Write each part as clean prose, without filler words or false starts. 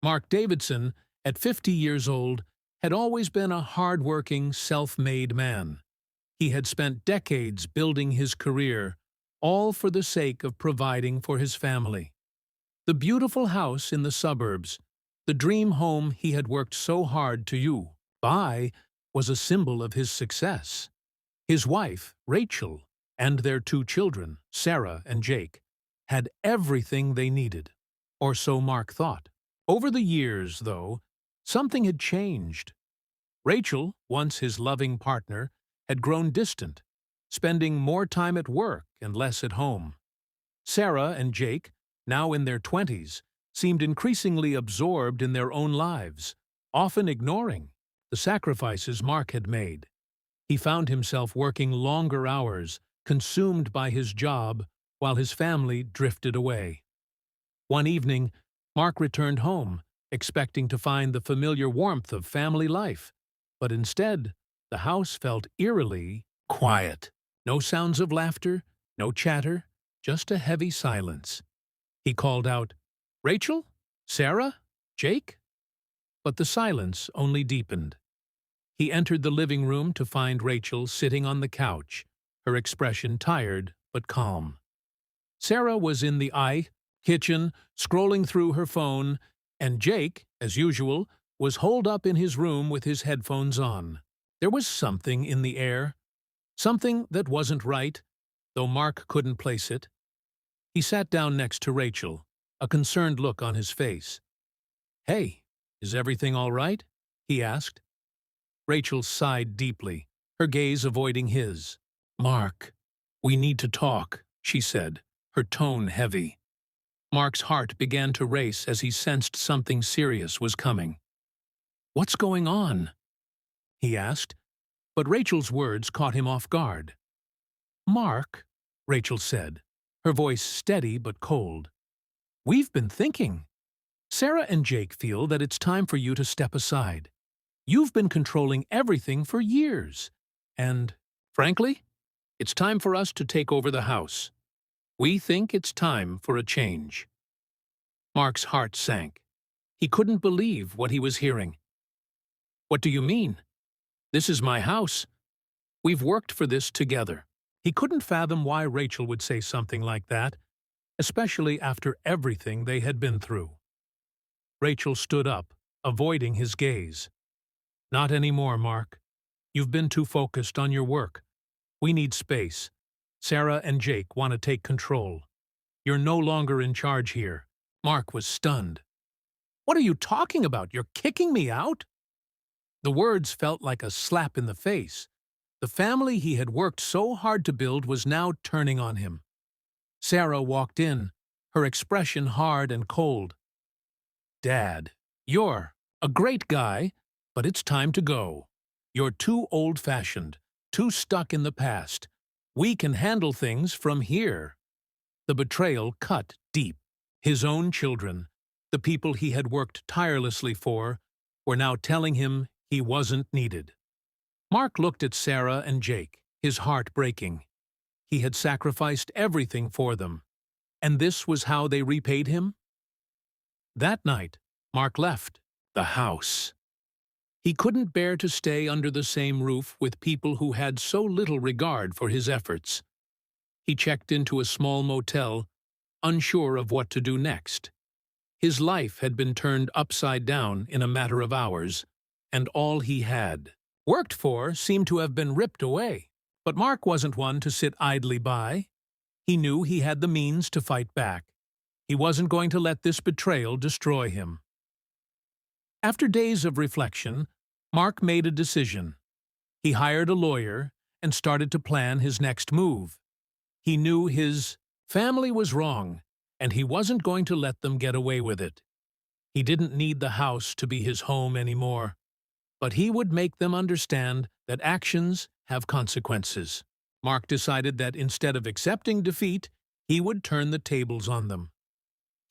Mark Davidson, at 50 years old, had always been a hard-working, self-made man. He had spent decades building his career, all for the sake of providing for his family. The beautiful house in the suburbs, the dream home he had worked so hard to buy, was a symbol of his success. His wife, Rachel, and their two children, Sarah and Jake, had everything they needed, or so Mark thought. Over the years, though, something had changed. Rachel, once his loving partner, had grown distant, spending more time at work and less at home. Sarah and Jake, now in their 20s, seemed increasingly absorbed in their own lives, often ignoring the sacrifices Mark had made. He found himself working longer hours, consumed by his job, while his family drifted away. One evening, Mark returned home, expecting to find the familiar warmth of family life, but instead, the house felt eerily quiet. No sounds of laughter, no chatter, just a heavy silence. He called out, "Rachel? Sarah? Jake?" But the silence only deepened. He entered the living room to find Rachel sitting on the couch, her expression tired but calm. Sarah was in the kitchen, scrolling through her phone, and Jake, as usual, was holed up in his room with his headphones on. There was something in the air, something that wasn't right, though Mark couldn't place it. He sat down next to Rachel, a concerned look on his face. "Hey, is everything all right?" he asked. Rachel sighed deeply, her gaze avoiding his. "Mark, we need to talk," she said, her tone heavy. Mark's heart began to race as he sensed something serious was coming. "What's going on?" he asked, but Rachel's words caught him off guard. "Mark," Rachel said, her voice steady but cold, "we've been thinking. Sarah and Jake feel that it's time for you to step aside. You've been controlling everything for years, and, frankly, it's time for us to take over the house. We think it's time for a change." Mark's heart sank. He couldn't believe what he was hearing. "What do you mean? This is my house. We've worked for this together." He couldn't fathom why Rachel would say something like that, especially after everything they had been through. Rachel stood up, avoiding his gaze. "Not anymore, Mark. You've been too focused on your work. We need space. Sarah and Jake want to take control. You're no longer in charge here." Mark was stunned. "What are you talking about? You're kicking me out?" The words felt like a slap in the face. The family he had worked so hard to build was now turning on him. Sarah walked in, her expression hard and cold. "Dad, you're a great guy, but it's time to go. You're too old-fashioned, too stuck in the past. We can handle things from here." The betrayal cut deep. His own children, the people he had worked tirelessly for, were now telling him he wasn't needed. Mark looked at Sarah and Jake, his heart breaking. He had sacrificed everything for them, and this was how they repaid him? That night, Mark left the house. He couldn't bear to stay under the same roof with people who had so little regard for his efforts. He checked into a small motel, unsure of what to do next. His life had been turned upside down in a matter of hours, and all he had worked for seemed to have been ripped away. But Mark wasn't one to sit idly by. He knew he had the means to fight back. He wasn't going to let this betrayal destroy him. After days of reflection, Mark made a decision. He hired a lawyer and started to plan his next move. He knew his family was wrong, and he wasn't going to let them get away with it. He didn't need the house to be his home anymore, but he would make them understand that actions have consequences. Mark decided that instead of accepting defeat, he would turn the tables on them.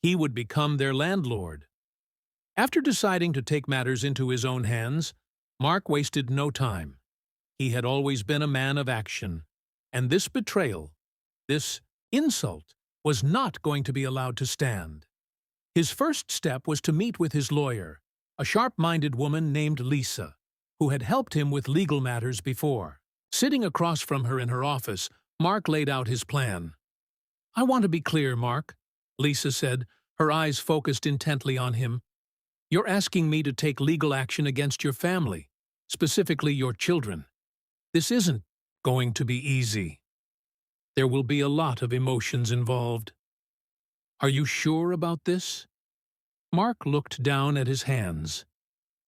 He would become their landlord. After deciding to take matters into his own hands, Mark wasted no time. He had always been a man of action, and this betrayal, this insult, was not going to be allowed to stand. His first step was to meet with his lawyer, a sharp-minded woman named Lisa, who had helped him with legal matters before. Sitting across from her in her office, Mark laid out his plan. "I want to be clear, Mark," Lisa said, her eyes focused intently on him. "You're asking me to take legal action against your family, specifically your children. This isn't going to be easy. There will be a lot of emotions involved. Are you sure about this?" Mark looked down at his hands.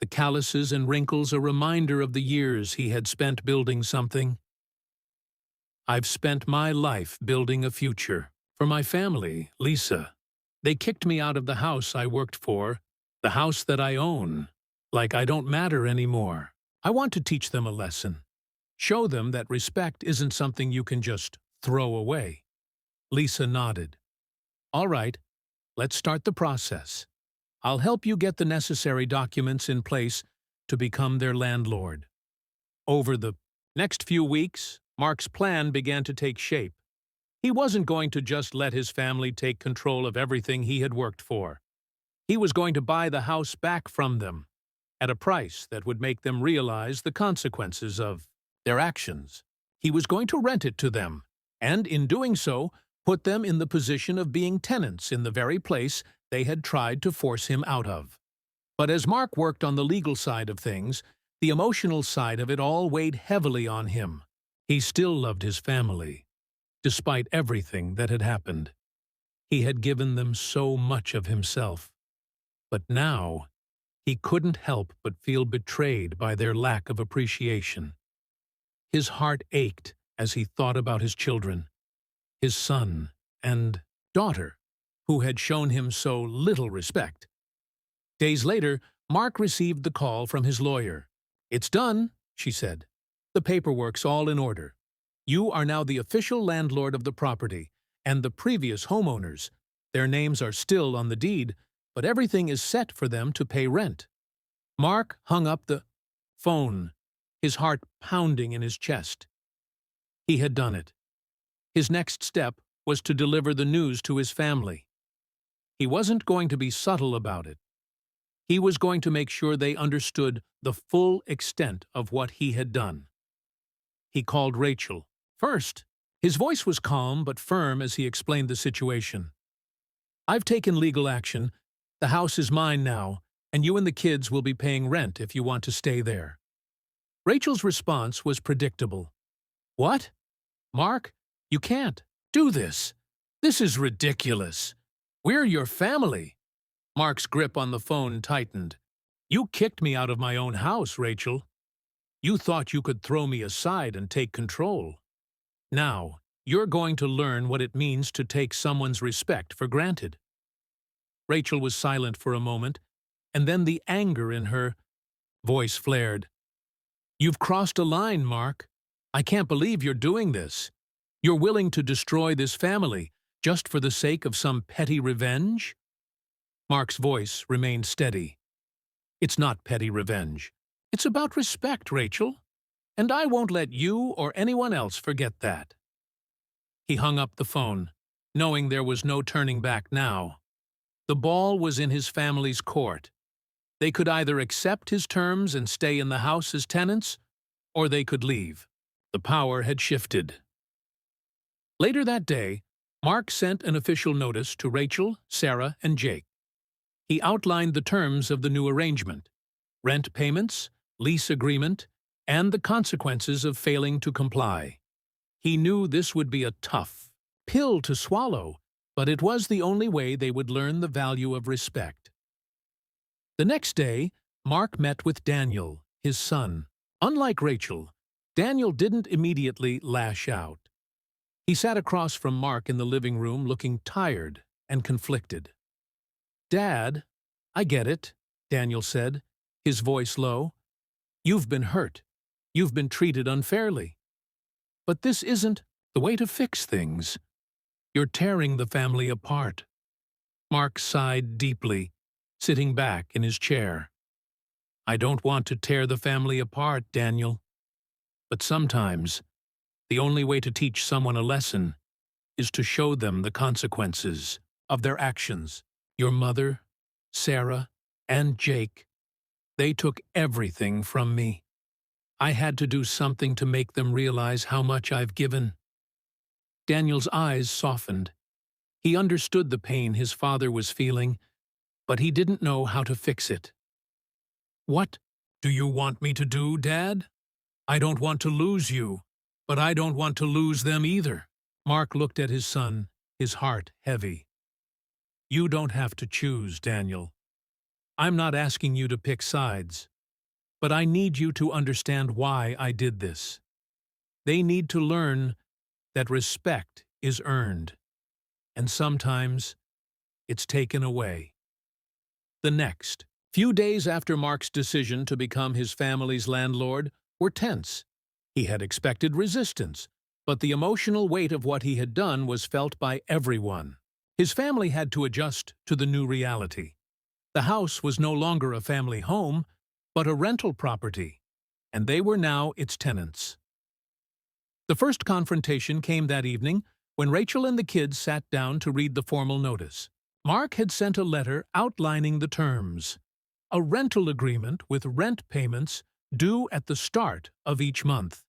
The calluses and wrinkles a reminder of the years he had spent building something. "I've spent my life building a future. For my family, Lisa. They kicked me out of the house I worked for, the house that I own, like I don't matter anymore. I want to teach them a lesson. Show them that respect isn't something you can just throw away." Lisa nodded. "All right, let's start the process. I'll help you get the necessary documents in place to become their landlord." Over the next few weeks, Mark's plan began to take shape. He wasn't going to just let his family take control of everything he had worked for. He was going to buy the house back from them, at a price that would make them realize the consequences of their actions. He was going to rent it to them, and in doing so, put them in the position of being tenants in the very place they had tried to force him out of. But as Mark worked on the legal side of things, the emotional side of it all weighed heavily on him. He still loved his family, despite everything that had happened. He had given them so much of himself. But now, he couldn't help but feel betrayed by their lack of appreciation. His heart ached as he thought about his children, his son and daughter, who had shown him so little respect. Days later, Mark received the call from his lawyer. "It's done," she said. "The paperwork's all in order. You are now the official landlord of the property, and the previous homeowners. Their names are still on the deed, but everything is set for them to pay rent." Mark hung up the phone, his heart pounding in his chest. He had done it. His next step was to deliver the news to his family. He wasn't going to be subtle about it. He was going to make sure they understood the full extent of what he had done. He called Rachel first. His voice was calm but firm as he explained the situation. "I've taken legal action. The house is mine now, and you and the kids will be paying rent if you want to stay there." Rachel's response was predictable. "What? Mark, you can't do this. This is ridiculous. We're your family." Mark's grip on the phone tightened. "You kicked me out of my own house, Rachel. You thought you could throw me aside and take control. Now, you're going to learn what it means to take someone's respect for granted." Rachel was silent for a moment, and then the anger in her voice flared. "You've crossed a line, Mark. I can't believe you're doing this. You're willing to destroy this family just for the sake of some petty revenge?" Mark's voice remained steady. "It's not petty revenge. It's about respect, Rachel. And I won't let you or anyone else forget that." He hung up the phone, knowing there was no turning back now. The ball was in his family's court. They could either accept his terms and stay in the house as tenants, or they could leave. The power had shifted. Later that day, Mark sent an official notice to Rachel, Sarah, and Jake. He outlined the terms of the new arrangement: rent payments, lease agreement, and the consequences of failing to comply. He knew this would be a tough pill to swallow, but it was the only way they would learn the value of respect. The next day, Mark met with Daniel, his son. Unlike Rachel, Daniel didn't immediately lash out. He sat across from Mark in the living room looking tired and conflicted. "Dad, I get it," Daniel said, his voice low. "You've been hurt. You've been treated unfairly. But this isn't the way to fix things. You're tearing the family apart." Mark sighed deeply, sitting back in his chair. "I don't want to tear the family apart, Daniel. But sometimes, the only way to teach someone a lesson is to show them the consequences of their actions." Your mother, Sarah, and Jake, they took everything from me. I had to do something to make them realize how much I've given." Daniel's eyes softened. He understood the pain his father was feeling, but he didn't know how to fix it. "What do you want me to do, Dad? I don't want to lose you, but I don't want to lose them either." Mark looked at his son, his heart heavy. "You don't have to choose, Daniel. I'm not asking you to pick sides, but I need you to understand why I did this. They need to learn that respect is earned, and sometimes it's taken away." The next few days after Mark's decision to become his family's landlord were tense. He had expected resistance, but the emotional weight of what he had done was felt by everyone. His family had to adjust to the new reality. The house was no longer a family home, but a rental property, and they were now its tenants. The first confrontation came that evening when Rachel and the kids sat down to read the formal notice. Mark had sent a letter outlining the terms: a rental agreement with rent payments due at the start of each month.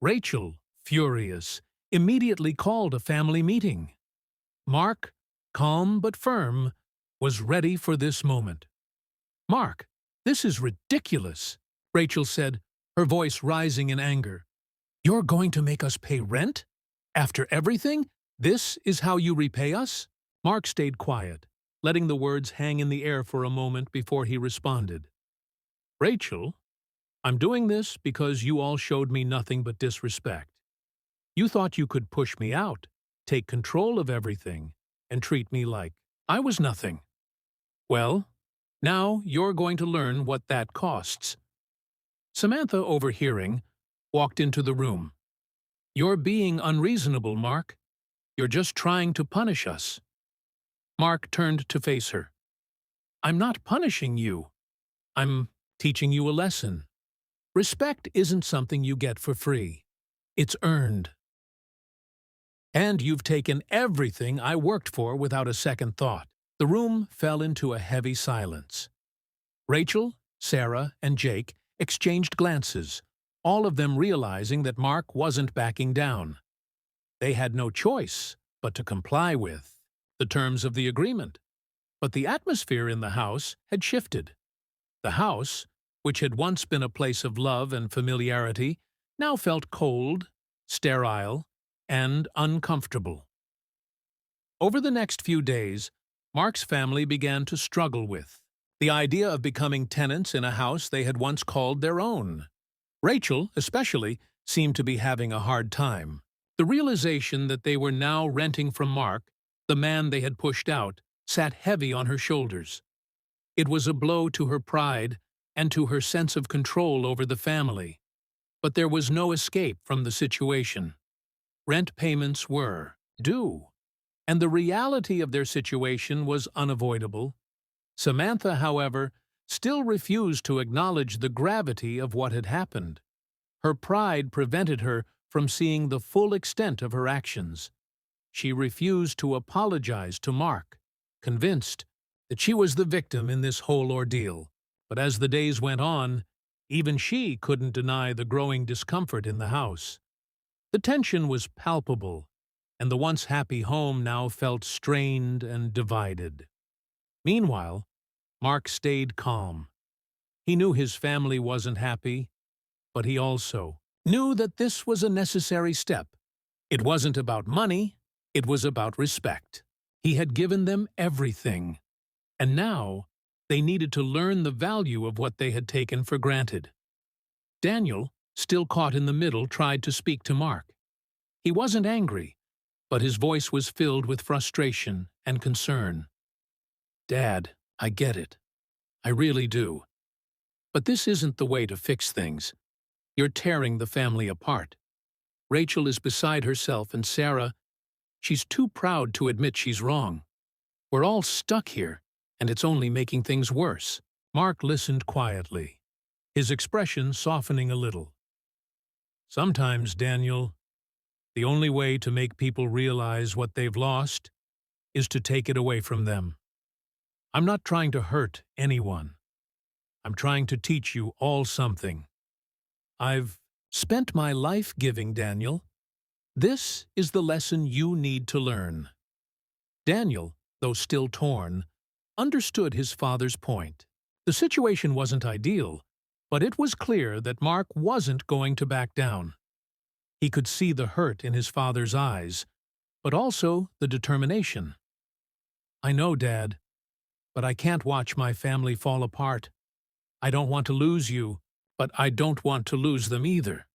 Rachel, furious, immediately called a family meeting. Mark, calm but firm, was ready for this moment. "Mark, this is ridiculous," Rachel said, her voice rising in anger. "You're going to make us pay rent? After everything, this is how you repay us?" Mark stayed quiet, letting the words hang in the air for a moment before he responded. "Rachel, I'm doing this because you all showed me nothing but disrespect. You thought you could push me out, take control of everything, and treat me like I was nothing. Well, now you're going to learn what that costs." Samantha, overhearing, walked into the room. "You're being unreasonable, Mark. You're just trying to punish us." Mark turned to face her. "I'm not punishing you. I'm teaching you a lesson. Respect isn't something you get for free. It's earned. And you've taken everything I worked for without a second thought." The room fell into a heavy silence. Rachel, Sarah, and Jake exchanged glances, all of them realizing that Mark wasn't backing down. They had no choice but to comply with the terms of the agreement. But the atmosphere in the house had shifted. The house, which had once been a place of love and familiarity, now felt cold, sterile, and uncomfortable. Over the next few days, Mark's family began to struggle with the idea of becoming tenants in a house they had once called their own. Rachel, especially, seemed to be having a hard time. The realization that they were now renting from Mark, the man they had pushed out, sat heavy on her shoulders. It was a blow to her pride and to her sense of control over the family. But there was no escape from the situation. Rent payments were due, and the reality of their situation was unavoidable. Samantha, however, still refused to acknowledge the gravity of what had happened. Her pride prevented her from seeing the full extent of her actions. She refused to apologize to Mark, convinced that she was the victim in this whole ordeal. But as the days went on, even she couldn't deny the growing discomfort in the house. The tension was palpable, and the once happy home now felt strained and divided. Meanwhile, Mark stayed calm. He knew his family wasn't happy, but he also knew that this was a necessary step. It wasn't about money, it was about respect. He had given them everything, and now they needed to learn the value of what they had taken for granted. Daniel, still caught in the middle, tried to speak to Mark. He wasn't angry, but his voice was filled with frustration and concern. "Dad, I get it. I really do. But this isn't the way to fix things. You're tearing the family apart. Rachel is beside herself, and Sarah, she's too proud to admit she's wrong. We're all stuck here, and it's only making things worse." Mark listened quietly, his expression softening a little. "Sometimes, Daniel, the only way to make people realize what they've lost is to take it away from them. I'm not trying to hurt anyone. I'm trying to teach you all something. I've spent my life giving, Daniel. This is the lesson you need to learn." Daniel, though still torn, understood his father's point. The situation wasn't ideal, but it was clear that Mark wasn't going to back down. He could see the hurt in his father's eyes, but also the determination. "I know, Dad, but I can't watch my family fall apart. I don't want to lose you, but I don't want to lose them either."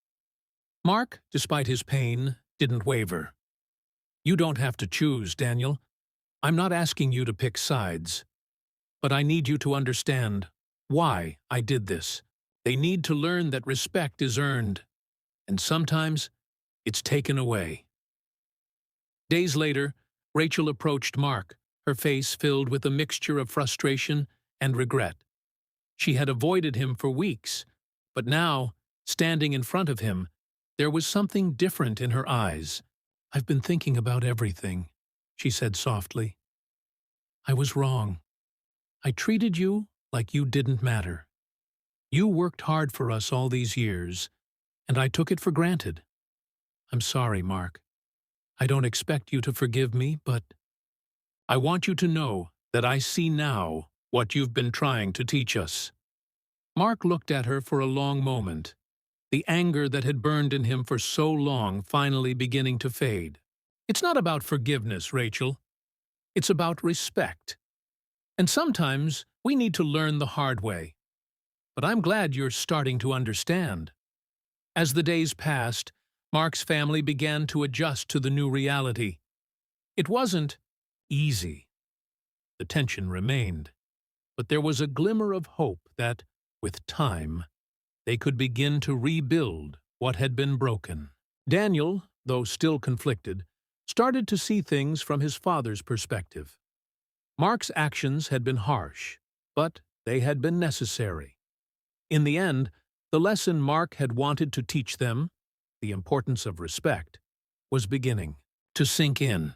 Mark, despite his pain, didn't waver. "You don't have to choose, Daniel. I'm not asking you to pick sides. But I need you to understand why I did this. They need to learn that respect is earned, and sometimes it's taken away." Days later, Rachel approached Mark, her face filled with a mixture of frustration and regret. She had avoided him for weeks, but now, standing in front of him, there was something different in her eyes. "I've been thinking about everything," she said softly. "I was wrong. I treated you like you didn't matter. You worked hard for us all these years, and I took it for granted. I'm sorry, Mark. I don't expect you to forgive me, but I want you to know that I see now what you've been trying to teach us." Mark looked at her for a long moment, the anger that had burned in him for so long finally beginning to fade. "It's not about forgiveness, Rachel. It's about respect. And sometimes we need to learn the hard way. But I'm glad you're starting to understand." As the days passed, Mark's family began to adjust to the new reality. It wasn't easy. The tension remained. But there was a glimmer of hope that, with time, they could begin to rebuild what had been broken. Daniel, though still conflicted, started to see things from his father's perspective. Mark's actions had been harsh, but they had been necessary. In the end, the lesson Mark had wanted to teach them, the importance of respect, was beginning to sink in.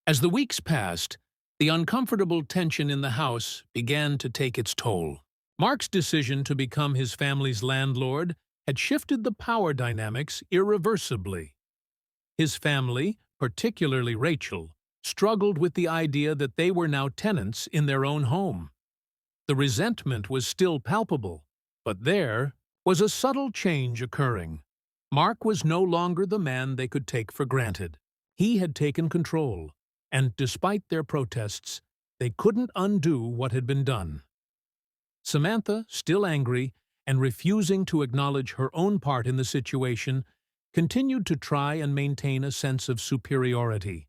As the weeks passed, the uncomfortable tension in the house began to take its toll. Mark's decision to become his family's landlord had shifted the power dynamics irreversibly. His family, particularly Rachel, struggled with the idea that they were now tenants in their own home. The resentment was still palpable, but there was a subtle change occurring. Mark was no longer the man they could take for granted. He had taken control, and despite their protests, they couldn't undo what had been done. Samantha, still angry and refusing to acknowledge her own part in the situation, continued to try and maintain a sense of superiority.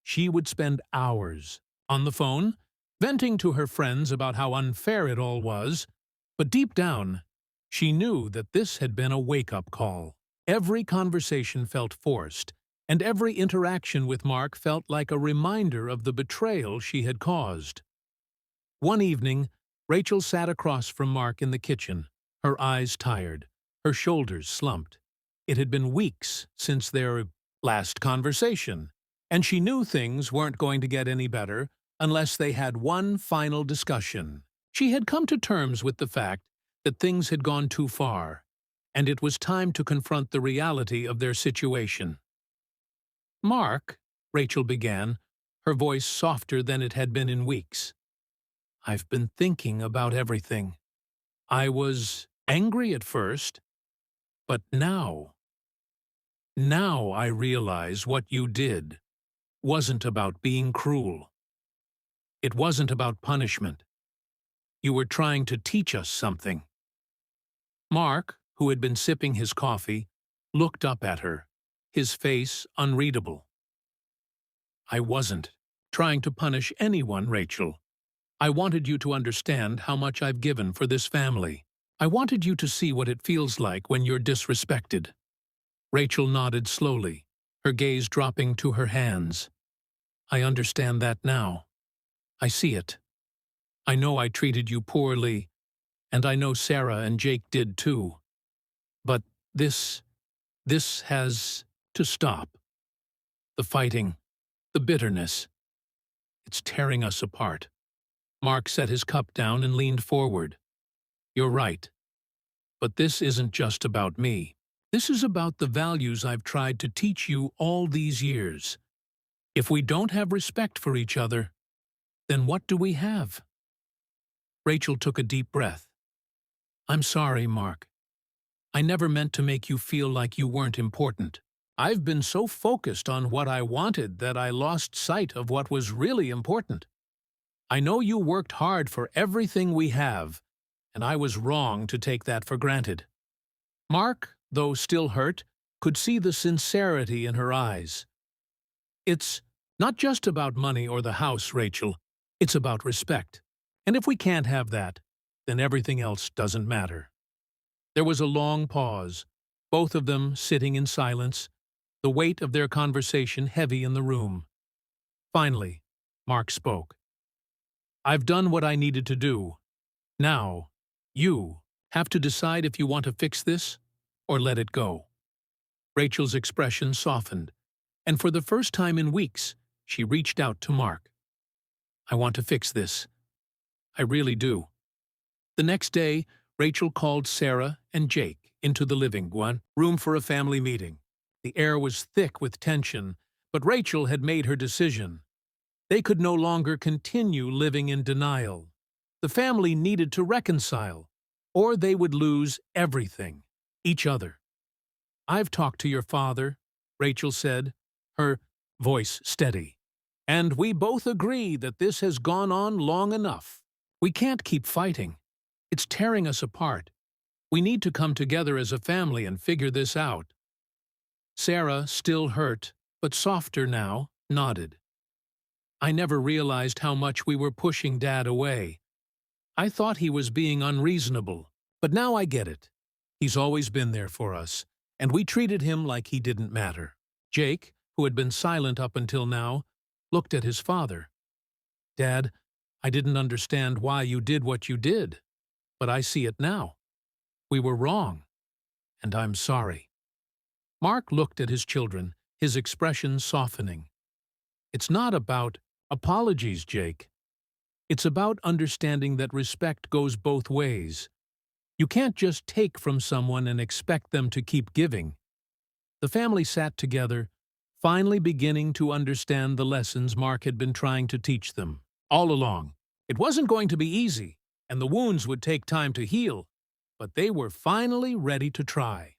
She would spend hours on the phone, venting to her friends about how unfair it all was, but deep down, she knew that this had been a wake-up call. Every conversation felt forced, and every interaction with Mark felt like a reminder of the betrayal she had caused. One evening, Rachel sat across from Mark in the kitchen, her eyes tired, her shoulders slumped. It had been weeks since their last conversation, and she knew things weren't going to get any better unless they had one final discussion. She had come to terms with the fact that things had gone too far, and it was time to confront the reality of their situation. "Mark," Rachel began, her voice softer than it had been in weeks, "I've been thinking about everything. I was angry at first, but now I realize what you did wasn't about being cruel. It wasn't about punishment. You were trying to teach us something." Mark, who had been sipping his coffee, looked up at her, his face unreadable. "I wasn't trying to punish anyone, Rachel. I wanted you to understand how much I've given for this family. I wanted you to see what it feels like when you're disrespected." Rachel nodded slowly, her gaze dropping to her hands. "I understand that now. I see it. I know I treated you poorly, and I know Sarah and Jake did too. But this has to stop. The fighting, the bitterness, it's tearing us apart." Mark set his cup down and leaned forward. You're right. But this isn't just about me. This is about the values I've tried to teach you all these years. If we don't have respect for each other, then what do we have? Rachel took a deep breath. I'm sorry, Mark. I never meant to make you feel like you weren't important. I've been so focused on what I wanted that I lost sight of what was really important. I know you worked hard for everything we have, and I was wrong to take that for granted. Mark, though still hurt, could see the sincerity in her eyes. It's not just about money or the house, Rachel. It's about respect. And if we can't have that, then everything else doesn't matter. There was a long pause, both of them sitting in silence, the weight of their conversation heavy in the room. Finally, Mark spoke. I've done what I needed to do. Now, you have to decide if you want to fix this or let it go. Rachel's expression softened, and for the first time in weeks, she reached out to Mark. I want to fix this. I really do. The next day, Rachel called Sarah and Jake into the living room for a family meeting. The air was thick with tension, but Rachel had made her decision. They could no longer continue living in denial. The family needed to reconcile, or they would lose everything, each other. I've talked to your father, Rachel said, her voice steady. And we both agree that this has gone on long enough. We can't keep fighting. It's tearing us apart. We need to come together as a family and figure this out. Sarah, still hurt, but softer now, nodded. I never realized how much we were pushing Dad away. I thought he was being unreasonable, but now I get it. He's always been there for us, and we treated him like he didn't matter. Jake, who had been silent up until now, looked at his father. Dad, I didn't understand why you did what you did, but I see it now. We were wrong, and I'm sorry. Mark looked at his children, his expression softening. It's not about apologies, Jake. It's about understanding that respect goes both ways. You can't just take from someone and expect them to keep giving. The family sat together, finally beginning to understand the lessons Mark had been trying to teach them all along. It wasn't going to be easy, and the wounds would take time to heal, but they were finally ready to try.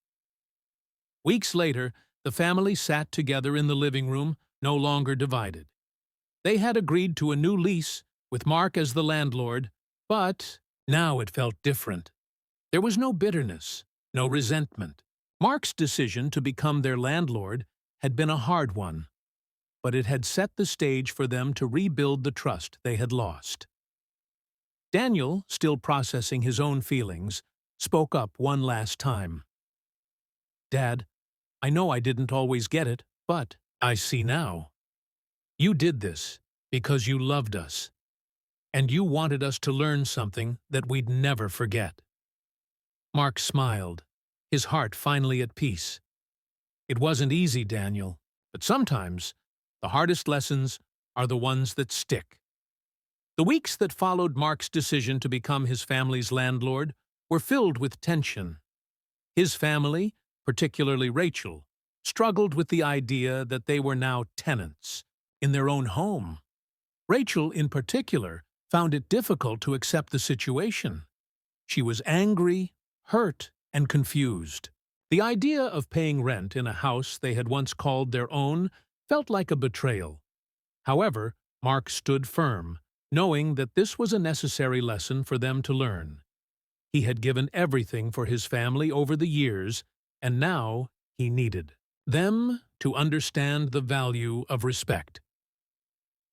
Weeks later, the family sat together in the living room, no longer divided. They had agreed to a new lease, with Mark as the landlord, but now it felt different. There was no bitterness, no resentment. Mark's decision to become their landlord had been a hard one, but it had set the stage for them to rebuild the trust they had lost. Daniel, still processing his own feelings, spoke up one last time. Dad, I know I didn't always get it, but I see now. You did this because you loved us, and you wanted us to learn something that we'd never forget. Mark smiled, his heart finally at peace. It wasn't easy, Daniel, but sometimes the hardest lessons are the ones that stick. The weeks that followed Mark's decision to become his family's landlord were filled with tension. His family, particularly Rachel, struggled with the idea that they were now tenants in their own home. Rachel, in particular, found it difficult to accept the situation. She was angry, hurt, and confused. The idea of paying rent in a house they had once called their own felt like a betrayal. However, Mark stood firm, knowing that this was a necessary lesson for them to learn. He had given everything for his family over the years, and now he needed them to understand the value of respect.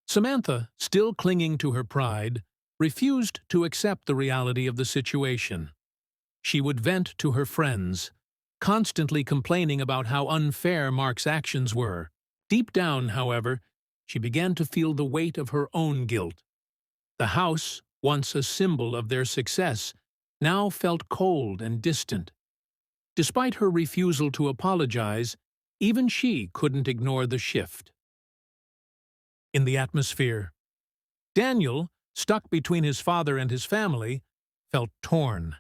Samantha, still clinging to her pride, refused to accept the reality of the situation. She would vent to her friends, constantly complaining about how unfair Mark's actions were. Deep down, however, she began to feel the weight of her own guilt. The house, once a symbol of their success, now felt cold and distant. Despite her refusal to apologize, even she couldn't ignore the shift in the atmosphere. Daniel, stuck between his father and his family, felt torn.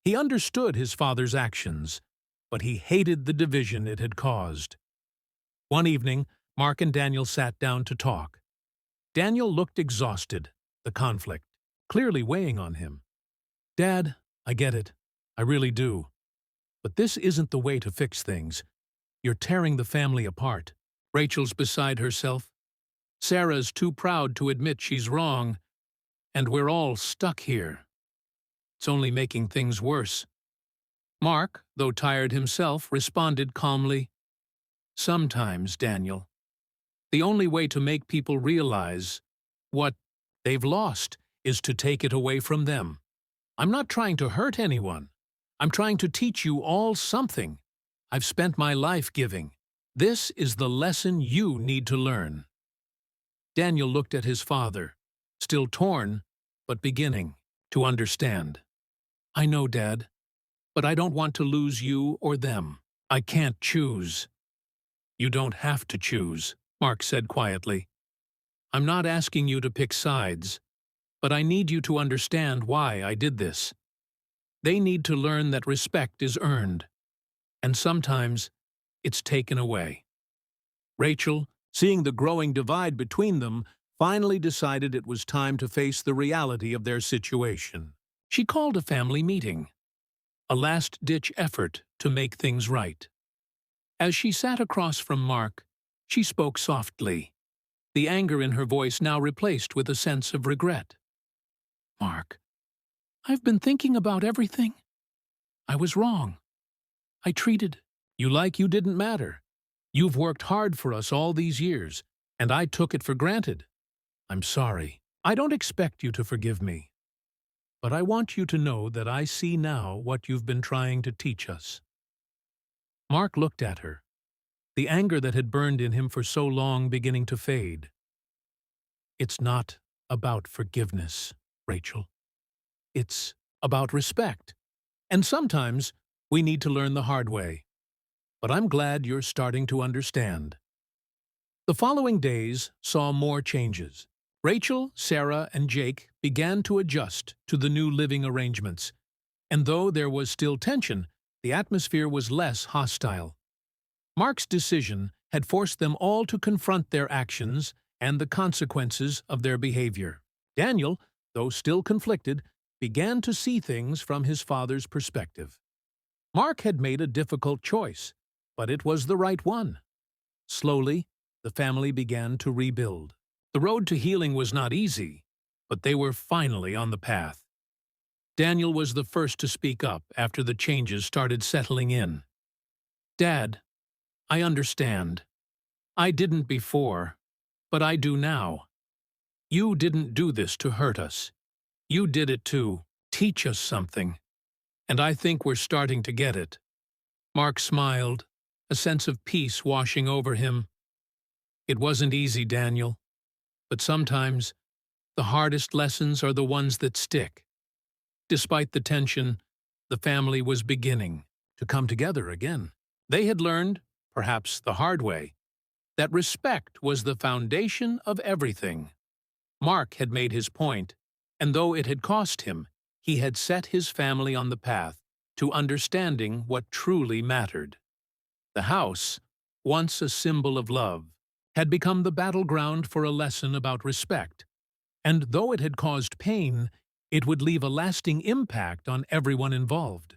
He understood his father's actions, but he hated the division it had caused. One evening, Mark and Daniel sat down to talk. Daniel looked exhausted, the conflict clearly weighing on him. "Dad, I get it. I really do. But this isn't the way to fix things. You're tearing the family apart." Rachel's beside herself. Sarah's too proud to admit she's wrong, and we're all stuck here. It's only making things worse. Mark, though tired himself, responded calmly, "Sometimes, Daniel, the only way to make people realize what they've lost is to take it away from them. I'm not trying to hurt anyone. I'm trying to teach you all something. I've spent my life giving. This is the lesson you need to learn." Daniel looked at his father, still torn, but beginning to understand. "I know, Dad, but I don't want to lose you or them. I can't choose." "You don't have to choose," Mark said quietly. "I'm not asking you to pick sides, but I need you to understand why I did this. They need to learn that respect is earned, and sometimes it's taken away." Rachel, seeing the growing divide between them, finally decided it was time to face the reality of their situation. She called a family meeting, a last-ditch effort to make things right. As she sat across from Mark, she spoke softly, the anger in her voice now replaced with a sense of regret. "Mark, I've been thinking about everything. I was wrong. I treated you like you didn't matter. You've worked hard for us all these years, and I took it for granted. I'm sorry. I don't expect you to forgive me. But I want you to know that I see now what you've been trying to teach us." Mark looked at her, the anger that had burned in him for so long beginning to fade. "It's not about forgiveness, Rachel. It's about respect. And sometimes we need to learn the hard way. But I'm glad you're starting to understand." The following days saw more changes. Rachel, Sarah, and Jake began to adjust to the new living arrangements, and though there was still tension, the atmosphere was less hostile. Mark's decision had forced them all to confront their actions and the consequences of their behavior. Daniel, though still conflicted, began to see things from his father's perspective. Mark had made a difficult choice, but it was the right one. Slowly, the family began to rebuild. The road to healing was not easy, but they were finally on the path. Daniel was the first to speak up after the changes started settling in. "Dad, I understand. I didn't before, but I do now. You didn't do this to hurt us. You did it to teach us something, and I think we're starting to get it." Mark smiled, a sense of peace washing over him. "It wasn't easy, Daniel, but sometimes the hardest lessons are the ones that stick." Despite the tension, the family was beginning to come together again. They had learned, perhaps the hard way, that respect was the foundation of everything. Mark had made his point, and though it had cost him, he had set his family on the path to understanding what truly mattered. The house, once a symbol of love, had become the battleground for a lesson about respect, and though it had caused pain, it would leave a lasting impact on everyone involved.